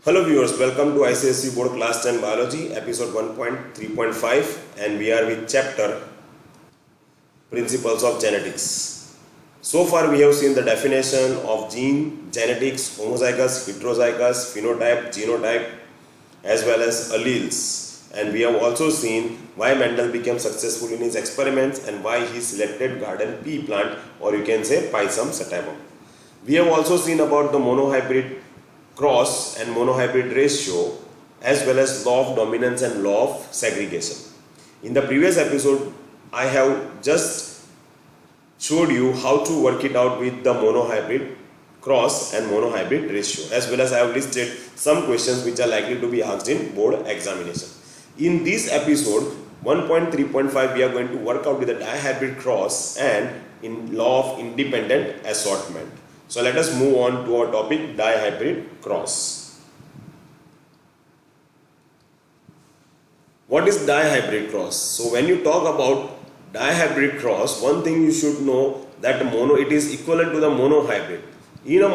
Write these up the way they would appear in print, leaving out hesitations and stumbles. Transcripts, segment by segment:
Hello viewers, welcome to ICSE Board Class 10 Biology, episode 1.3.5, and we are with chapter Principles of Genetics. So far we have seen the definition of gene, genetics, homozygous, heterozygous, phenotype, genotype, as well as alleles. And we have also seen why Mendel became successful in his experiments and why he selected garden pea plant, or you can say Pisum sativum. We have also seen about the monohybrid cross and monohybrid ratio, as well as law of dominance and law of segregation. In the previous episode, I have just showed you how to work it out with the monohybrid cross and monohybrid ratio, as well as I have listed some questions which are likely to be asked in board examination. In this episode 1.3.5, we are going to work out with the dihybrid cross and in law of independent assortment. So let us move on to our topic, dihybrid cross. What is dihybrid cross? So when you talk about dihybrid cross, one thing you should know that it is equivalent to the monohybrid. In a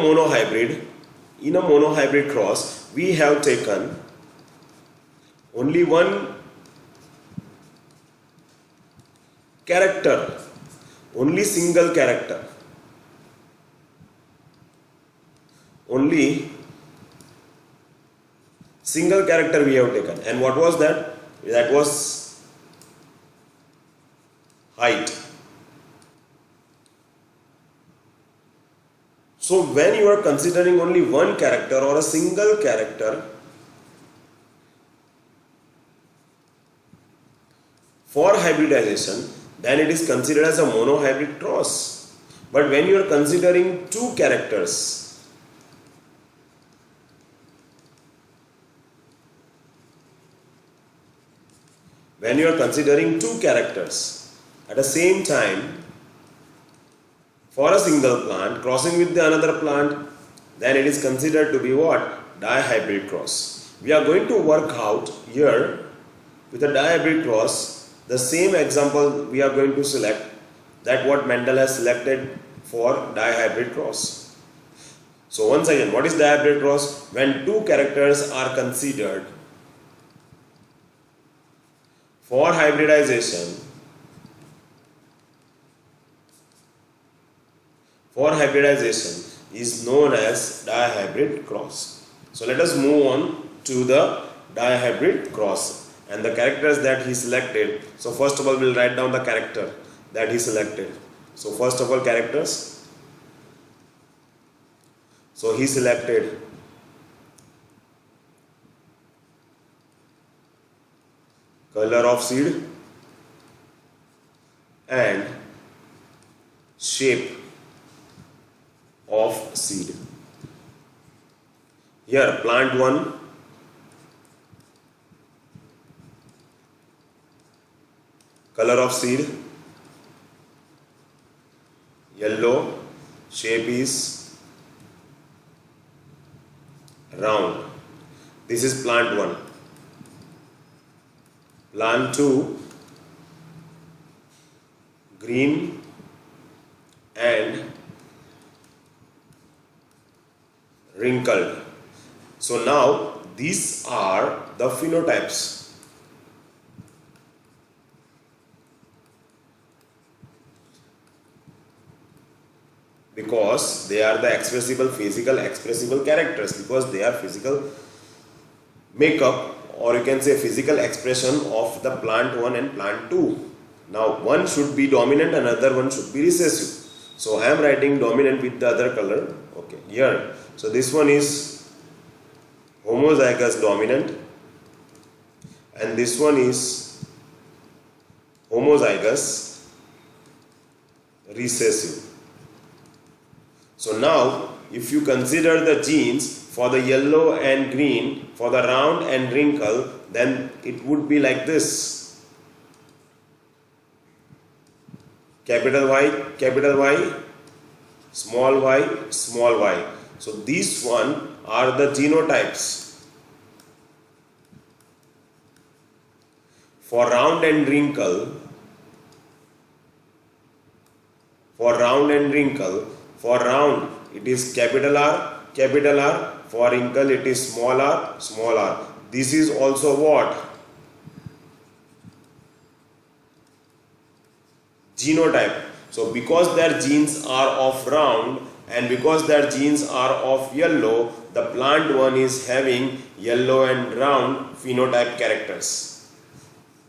monohybrid cross, we have taken only one character, only single character. Only single character we have taken. And what was that? That was height. So when you are considering only one character or a single character for hybridization, then it is considered as a monohybrid cross. But when you are considering two characters, at the same time for a single plant crossing with the another plant, then it is considered to be what? Dihybrid cross. We are going to work out here with a dihybrid cross the same example we are going to select, that what Mendel has selected for dihybrid cross. So once again, what is dihybrid cross? When two characters are considered for hybridization, is known as dihybrid cross. So let us move on to the dihybrid cross and the characters that he selected. So first of all, we will write down the character that he selected. So first of all, characters. So he selected color of seed and shape of seed. Here plant 1, color of seed yellow, shape is round. This is plant 1. Plant 2, green and wrinkled. So now these are the phenotypes. Because they are the physical expressible characters, because they are physical makeup, or you can say physical expression of the plant 1 and plant 2. Now one should be dominant, another one should be recessive. So I am writing dominant with the other color. Okay, here. So this one is homozygous dominant and this one is homozygous recessive. So now if you consider the genes for the yellow and green, for the round and wrinkle, then it would be like this. Capital Y, small y. So these one are the genotypes. For round and wrinkle, for round it is capital R, capital R. For wrinkle it is small r, small r. This is also what? Genotype. So because their genes are of round and because their genes are of yellow, the plant one is having yellow and round phenotype characters.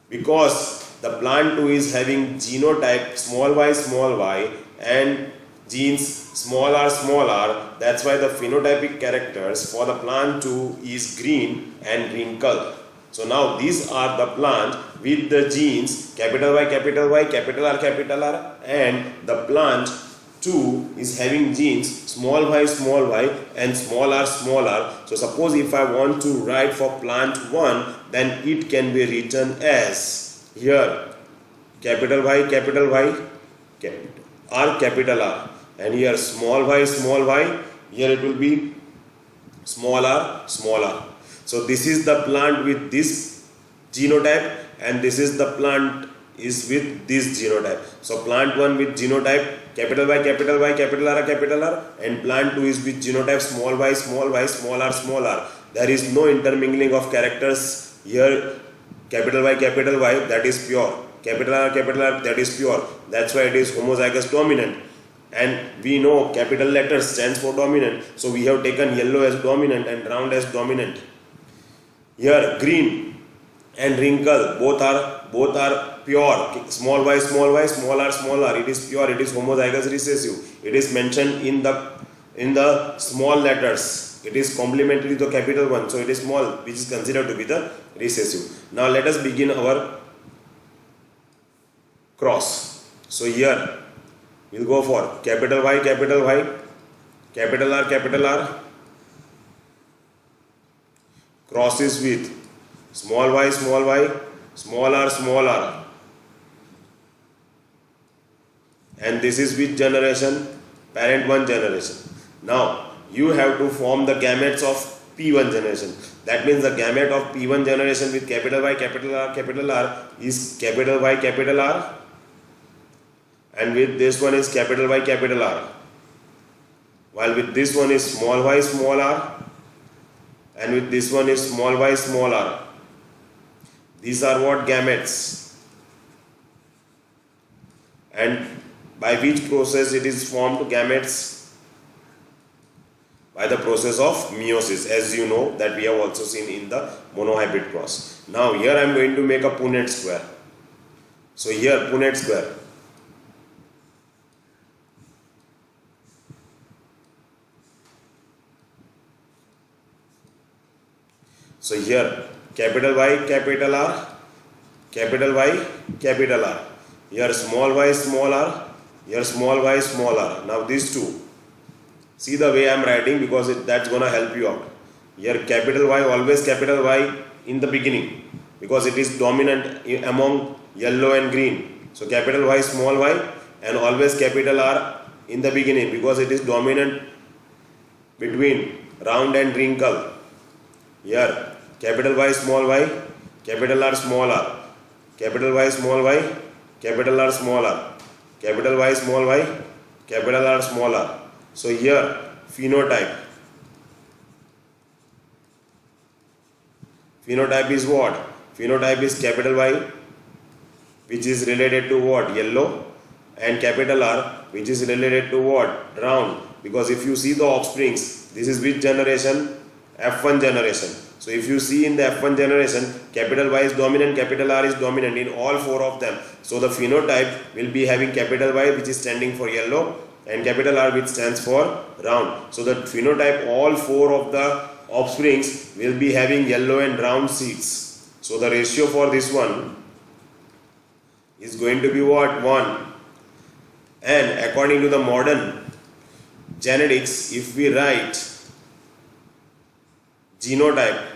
Because the plant 2 is having genotype small y and genes small r, that's why the phenotypic characters for the plant 2 is green and wrinkle. So now these are the plant with the genes capital Y, capital R, and the plant 2 is having genes small y and small r. So suppose if I want to write for plant 1, then it can be written as here capital Y, capital R, capital R, and here small y, here it will be small r. So this is the plant with this genotype and this is the plant is with this genotype. So plant 1 with genotype capital Y, capital R, and plant 2 is with genotype small y, small r. There is no intermingling of characters here. Capital Y, that is pure. Capital R, that is pure. That's why it is homozygous dominant. And we know capital letters stands for dominant. So we have taken yellow as dominant and round as dominant. Here green and wrinkle both are pure. Small y, small r. It is pure. It is homozygous recessive. It is mentioned in the small letters. It is complementary to capital 1. So it is small, which is considered to be the recessive. Now let us begin our cross. So here we will go for capital Y, capital R, crosses with small y, small r, and this is which generation? Parent 1 generation. Now you have to form the gametes of P1 generation. That means the gamete of P1 generation with capital Y, capital R is capital Y, capital R, and with this one is capital Y, capital R, while with this one is small y, small r, and with this one is small y, small r. These are what? Gametes. And by which process it is formed gametes? By the process of meiosis, as you know that we have also seen in the monohybrid cross. Now here I am going to make a Punnett square. So here Punnett square. So here capital Y, capital R, capital Y, capital R. Here small y, small r, here small y, small r. Now these two. See the way I am writing because that's gonna help you out. Here capital Y, always capital Y in the beginning because it is dominant among yellow and green. So capital Y, small y, and always capital R in the beginning because it is dominant between round and wrinkle. Here capital Y, small y, capital R, small r, capital Y, small y, capital R, small r, capital Y, small y, capital R, small r. So here phenotype. Phenotype is what? Phenotype is capital Y, which is related to what? Yellow, and capital R, which is related to what? Round. Because if you see the offsprings, this is which generation? F1 generation. So if you see in the F1 generation, capital Y is dominant, capital R is dominant in all four of them. So the phenotype will be having capital Y, which is standing for yellow, and capital R, which stands for round. So the phenotype, all four of the offsprings will be having yellow and round seeds. So the ratio for this one is going to be what? 1. And according to the modern genetics, if we write genotype,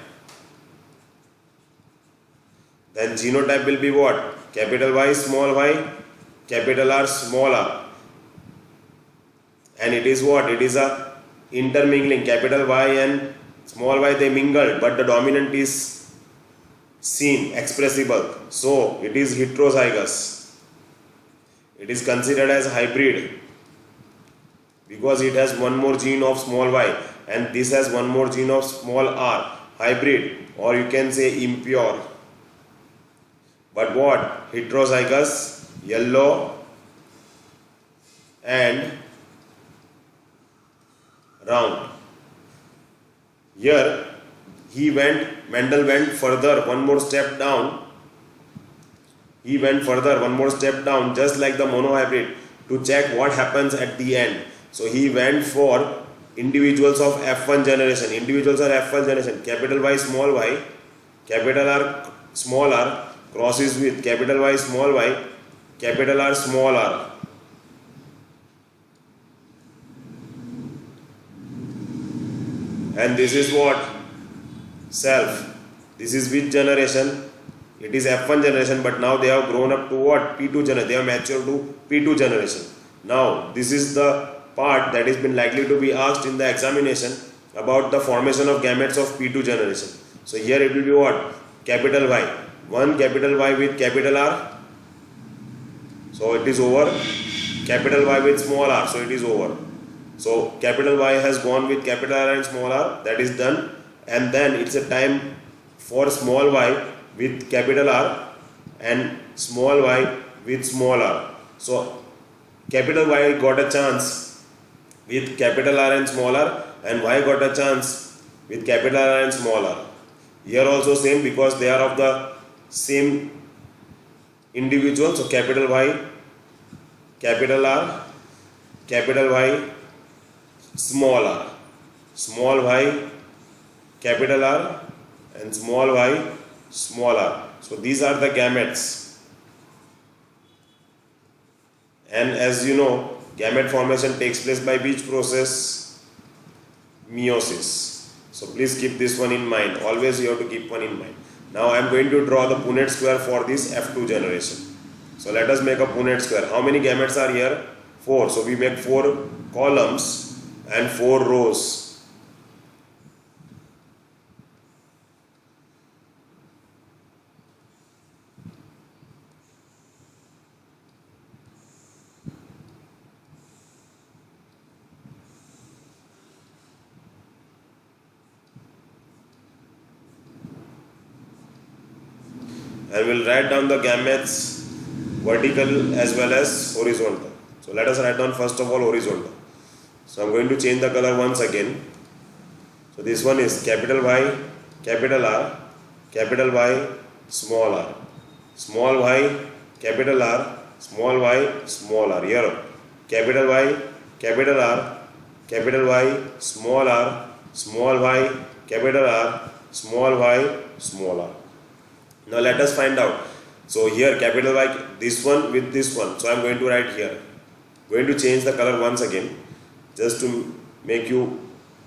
then genotype will be what? Capital Y, small y, capital R, small r. And it is what? It is a intermingling. Capital Y and small y, they mingled, but the dominant is seen, expressible. So it is heterozygous. It is considered as hybrid because it has one more gene of small y. and this has one more gene of small r, hybrid, or you can say impure. But what? Heterozygous, yellow and round. Here Mendel went further, one more step down. He went further, one more step down, just like the monohybrid, to check what happens at the end. So he went for individuals of F1 generation. Individuals are F1 generation. Capital Y, small y, capital R, small r, crosses with capital Y, small y, capital R, small r. And this is what? Self. This is which generation? It is F1 generation, but now they have grown up to what? P2 generation. They have matured to P2 generation. Now, this is the part that has been likely to be asked in the examination about the formation of gametes of P2 generation. So here it will be what? Capital Y. One capital Y with capital R. So it is over. Capital Y with small r. So it is over. So capital Y has gone with capital R and small r. That is done. And then it's a time for small y with capital R and small y with small r. So capital Y got a chance with capital R and small r, and Y got a chance with capital R and small r. Here also same, because they are of the same individual. So capital Y, capital R, capital Y, small r, small y, capital R, and small y, small r. So these are the gametes. And as you know, gamete formation takes place by which process? Meiosis. So please keep this one in mind. Always you have to keep one in mind. Now I am going to draw the Punnett square for this F2 generation. So let us make a Punnett square. How many gametes are here? 4. So we make 4 columns and 4 rows. And we'll write down the gametes vertical as well as horizontal. So let us write down first of all horizontal. So I'm going to change the color once again. So this one is capital Y, capital R, capital Y, small r, small y, capital R, small y, small r. Here capital Y, capital R, capital Y, small r, small y, capital R, small y, small r. Now let us find out. So here capital Y, this one with this one. So I am going to write here. Going to change the color once again, just to make you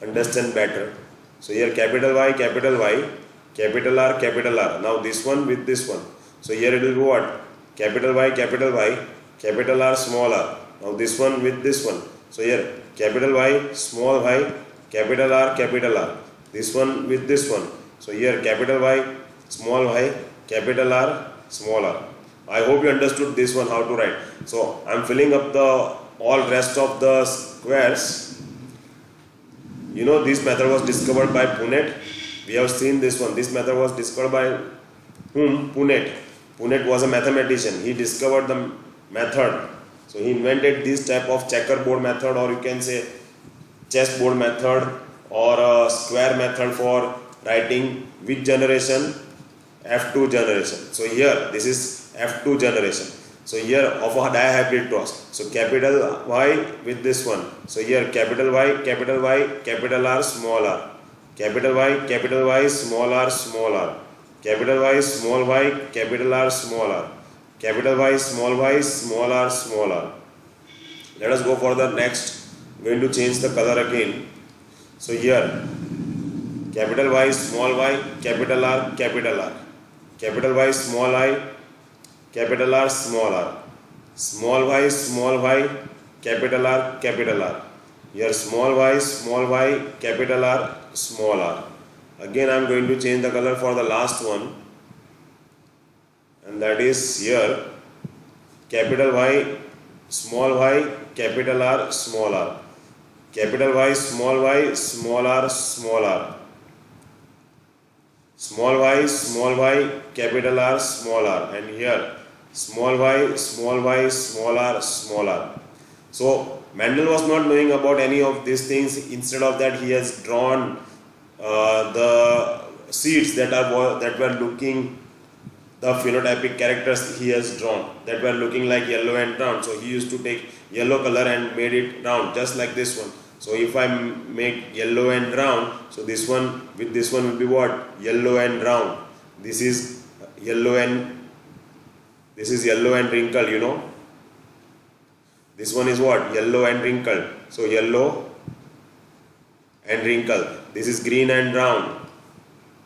understand better. So here capital Y, capital Y, capital R, capital R. Now this one with this one. So here it will be what? Capital Y, capital R, small r. Now this one with this one. So here capital Y, small y, capital R, capital R. This one with this one. So here capital Y, small y, capital R, small r. I hope you understood this one, how to write. So I am filling up the all rest of the squares. You know, this method was discovered by Punnett. We have seen this one. This method was discovered by whom? Punnett. Punnett was a mathematician. He discovered the method. So he invented this type of checkerboard method, or you can say chessboard method, or a square method for writing which generation? F2 generation. So here this is F2 generation. So here of a dihybrid cross. So capital Y with this one. So here capital Y, capital R, small r. Capital Y, small r, small r. Capital Y, small y, capital R, small r. Capital Y, small r, small r. Let us go for the next. I'm going to change the color again. So here capital Y, small y, capital R, capital R. Capital Y, small I, capital R, small r. Small y, capital R, capital R. Here small y, capital R, small r. Again I am going to change the color for the last one, and that is here capital Y, capital R, small r. capital Y, small r, small r. Small y, capital R, small r. And here small y, small r, small r. So Mendel was not knowing about any of these things. Instead of that, he has drawn the seeds that were looking, the phenotypic characters he has drawn that were looking like yellow and round. So he used to take yellow color and made it round, just like this one. So if I make yellow and round, so this one with this one will be what? Yellow and round. This is yellow and wrinkled, you know. This one is what? Yellow and wrinkled. So yellow and wrinkled. This is green and round.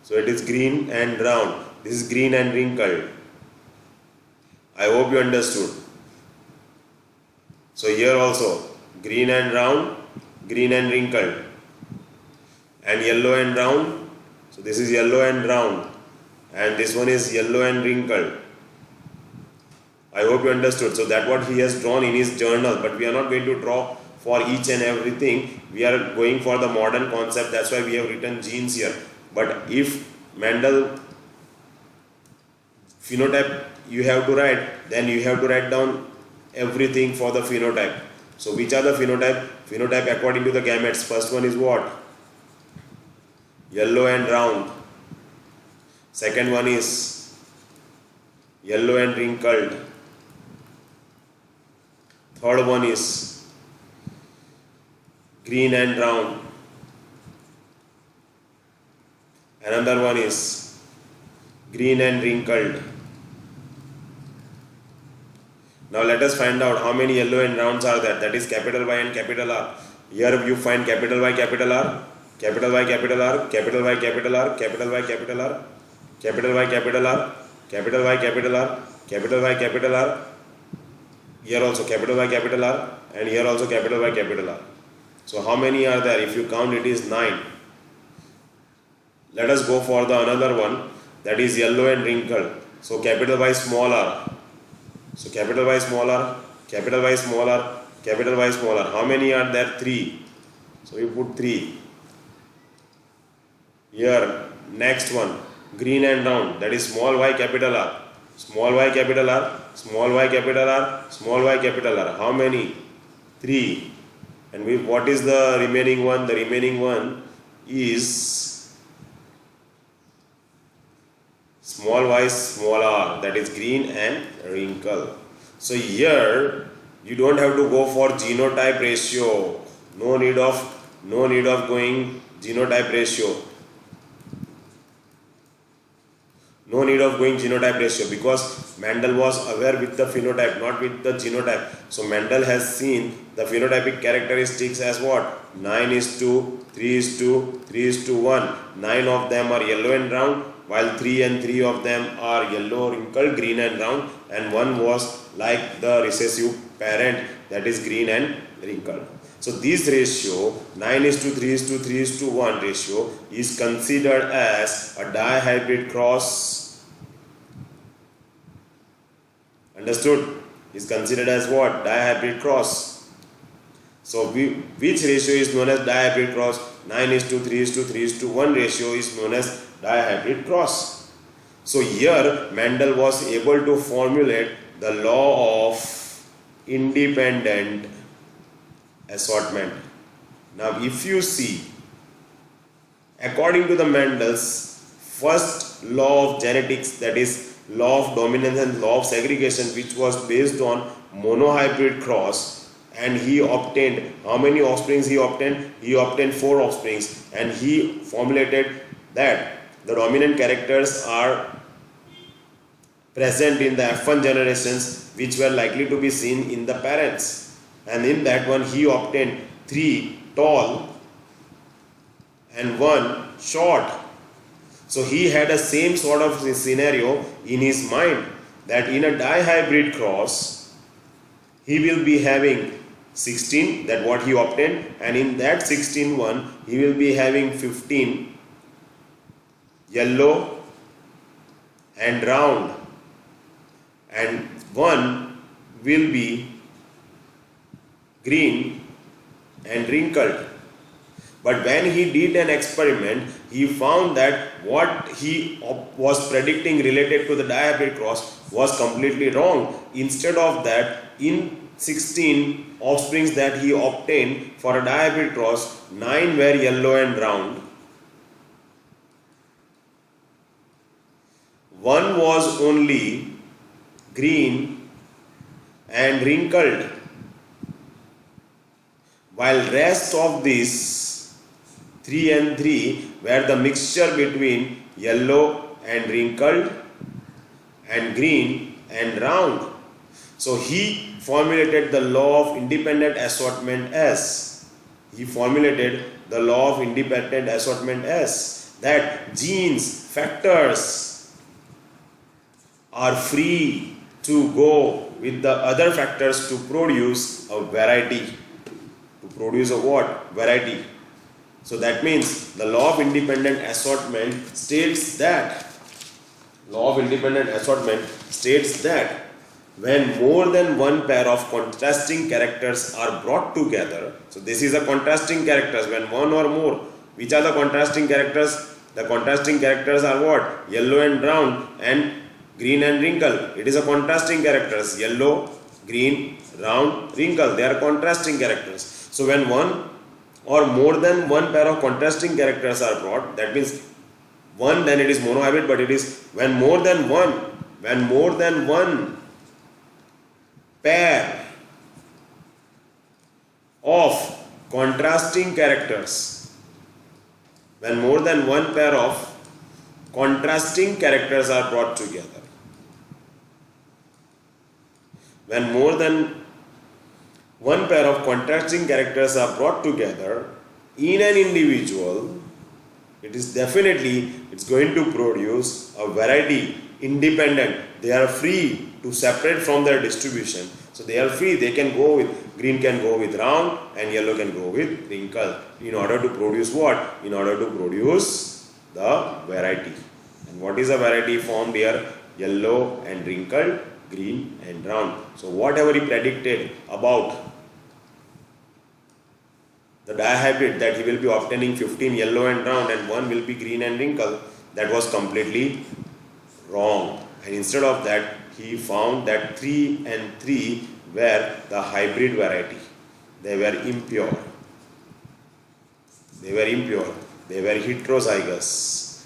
So it is green and round. This is green and wrinkled. I hope you understood. So here also green and round, green and wrinkled, and yellow and round. So this is yellow and round, and this one is yellow and wrinkled. I hope you understood. So that's what he has drawn in his journal, but we are not going to draw for each and everything. We are going for the modern concept. That's why we have written genes here. But if Mendel phenotype you have to write, then you have to write down everything for the phenotype. So which are the phenotype? Phenotype according to the gametes. First one is what? Yellow and round. Second one is yellow and wrinkled. Third one is green and round. Another one is green and wrinkled. Now let us find out how many yellow and rounds are there. That is capital Y and capital R. Here you find capital Y, capital R, capital Y, capital R, capital Y, capital R, capital Y, capital R, capital Y, capital R, capital Y, capital R, capital Y, capital R. Here also capital Y, capital R, and here also capital Y, capital R. So how many are there? If you count, it is 9. Let us go for the another one, that is yellow and wrinkled. So capital Y, small r. So capital Y, small r, capital Y, small r, capital Y, small r. How many are there? 3. So you put 3. Here next one, green and round, that is small y, capital R, small y, capital R, small y, capital R, small y, capital R. How many? 3. And what is the remaining one? The remaining one is small y, small r, that is green and wrinkle. So here you don't have to go for genotype ratio. No need of going genotype ratio. No need of going genotype ratio, because Mendel was aware with the phenotype, not with the genotype. So Mendel has seen the phenotypic characteristics as what? 9:3:3:1. 9 of them are yellow and round, while 3 and 3 of them are yellow, wrinkled, green and round, and one was like the recessive parent, that is green and wrinkled. So this ratio, 9:3:3:1 ratio, is considered as a dihybrid cross. Understood? Is considered as what? Dihybrid cross. So which ratio is known as dihybrid cross? 9:3:3:1 ratio is known as dihybrid cross. So here Mendel was able to formulate the law of independent assortment. Now if you see, according to the Mendel's first law of genetics, that is law of dominance and law of segregation, which was based on monohybrid cross, and he obtained, how many offsprings he obtained? He obtained 4 offsprings, and he formulated that the dominant characters are present in the F1 generations, which were likely to be seen in the parents, and in that one he obtained 3 tall and 1 short. So he had a same sort of scenario in his mind, that in a dihybrid cross he will be having 16, that what he obtained, and in that 16 one he will be having 15 yellow and round, and one will be green and wrinkled. But when he did an experiment, he found that what he was predicting related to the dihybrid cross was completely wrong. Instead of that, in 16 offsprings that he obtained for a dihybrid cross, 9 were yellow and round. One was only green and wrinkled, while rest of these 3 and 3 were the mixture between yellow and wrinkled and green and round. So he formulated the law of independent assortment as that genes, factors are free to go with the other factors to produce a variety. To produce a what? Variety. So that means the law of independent assortment states that when more than one pair of contrasting characters are brought together, so this is a contrasting characters, when one or more, which are the contrasting characters? The contrasting characters are what? Yellow and round and green and wrinkle. It is a contrasting characters, yellow, green, round, wrinkle. They are contrasting characters. So when one or more than one pair of contrasting characters are brought, that means one, then it is monohybrid, but it is when more than one pair of contrasting characters, when more than one pair of contrasting characters are brought together. When more than one pair of contrasting characters are brought together in an individual, it is definitely, it's going to produce a variety independent. They are free to separate from their distribution. So they are free, they can go with, green can go with round and yellow can go with wrinkle, in order to produce what? In order to produce the variety. And what is a variety formed here? Yellow and wrinkled, green and round. So whatever he predicted about the dihybrid, that he will be obtaining 15 yellow and round and one will be green and wrinkle, that was completely wrong. And instead of that, he found that 3 and 3 were the hybrid variety. They were impure. They were heterozygous,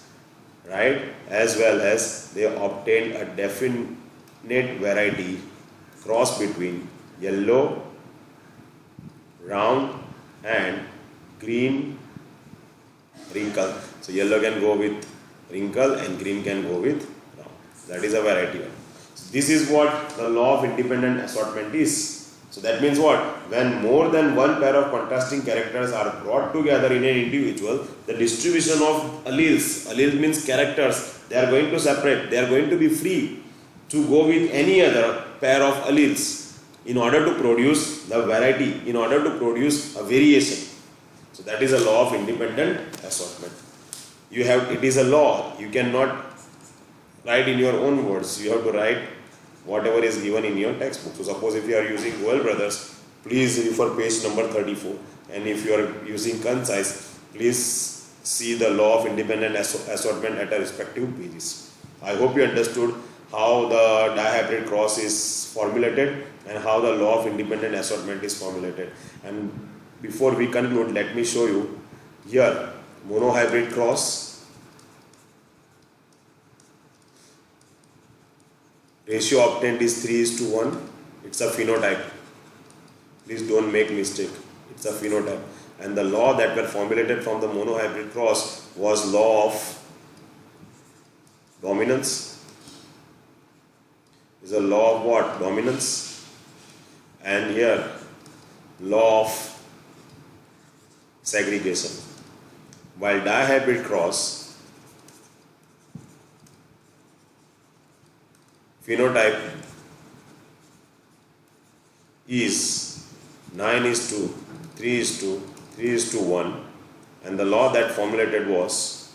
right? As well as they obtained a definite variety, cross between yellow, round and green, wrinkle. So yellow can go with wrinkle and green can go with round. That is a variety. So this is what the law of independent assortment is. So that means what? When more than one pair of contrasting characters are brought together in an individual, the distribution of alleles means characters, they are going to separate, they are going to be free to go with any other pair of alleles in order to produce the variety, in order to produce a variation. So that is a law of independent assortment. It is a law. You cannot write in your own words. You have to write whatever is given in your textbook. So suppose if you are using Goel Brothers, please refer page number 34. And if you are using Concise, please see the law of independent assortment at a respective pages. I hope you understood how the dihybrid cross is formulated and how the law of independent assortment is formulated. And before we conclude, let me show you here monohybrid cross. Ratio obtained is 3:1. It's a phenotype. Please don't make mistake. It's a phenotype. And the law that were formulated from the monohybrid cross was law of dominance. Is a law of what? Dominance. And here law of segregation. While dihybrid cross, phenotype is 9:3:3:1, and the law that formulated was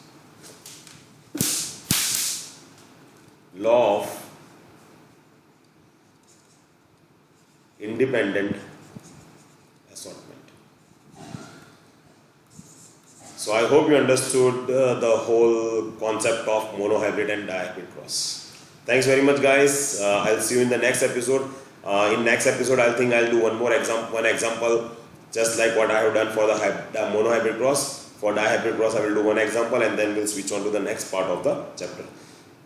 law of independent assortment. So I hope you understood the whole concept of monohybrid and dihybrid cross. Thanks very much, guys. I'll see you in the next episode. In next episode, I think I'll do one example, just like what I have done for the monohybrid cross. For dihybrid cross, I will do one example, and then we'll switch on to the next part of the chapter.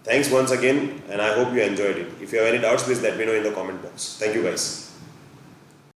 Thanks once again, and I hope you enjoyed it. If you have any doubts, please let me know in the comment box. Thank you, guys.